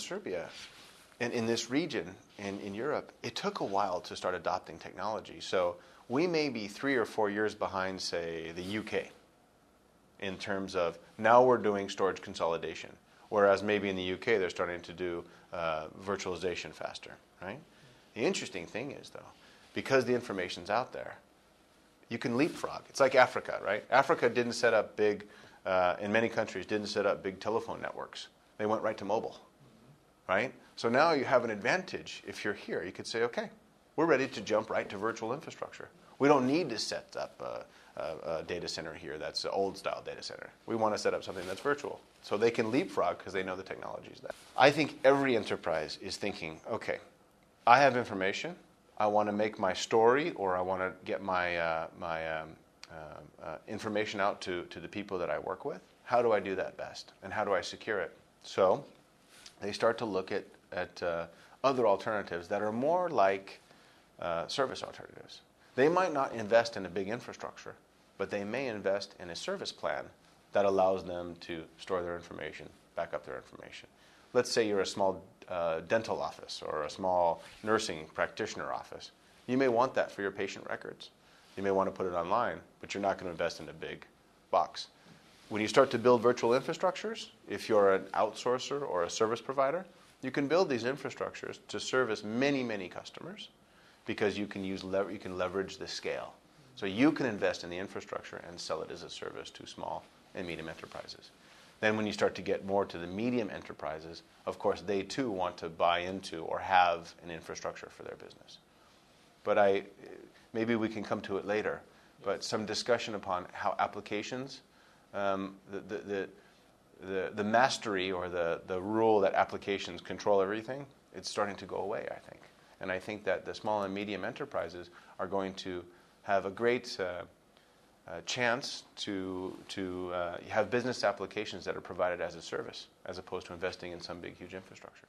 Serbia and in this region in Europe, it took a while to start adopting technology. So we may be 3 or 4 years behind, say, the UK in terms of now we're doing storage consolidation, whereas maybe in the UK they're starting to do virtualization faster, right? The interesting thing is, though, because the information's out there, you can leapfrog. It's like Africa, right? Africa didn't set up big, in many countries, didn't set up big telephone networks. They went right to mobile, right? So now you have an advantage. If you're here, you could say, okay, we're ready to jump right to virtual infrastructure. We don't need to set up a data center here that's an old-style data center. We want to set up something that's virtual. So they can leapfrog because they know the technology is there. I think every enterprise is thinking, okay, I have information. I want to make my story, or I want to get my information out to the people that I work with. How do I do that best? And how do I secure it? So they start to look at other alternatives that are more like service alternatives. They might not invest in a big infrastructure, but they may invest in a service plan that allows them to store their information, back up their information. Let's say you're a small dental office or a small nursing practitioner office. You may want that for your patient records. You may want to put it online, but you're not going to invest in a big box. When you start to build virtual infrastructures, if you're an outsourcer or a service provider, you can build these infrastructures to service many, many customers because you can leverage the scale. So you can invest in the infrastructure and sell it as a service to small and medium enterprises. Then when you start to get more to the medium enterprises, of course, they too want to buy into or have an infrastructure for their business. But maybe we can come to it later, but some discussion upon how applications, the mastery or the rule that applications control everything, it's starting to go away, I think. And I think that the small and medium enterprises are going to have a great chance to have business applications that are provided as a service, as opposed to investing in some big, huge infrastructure.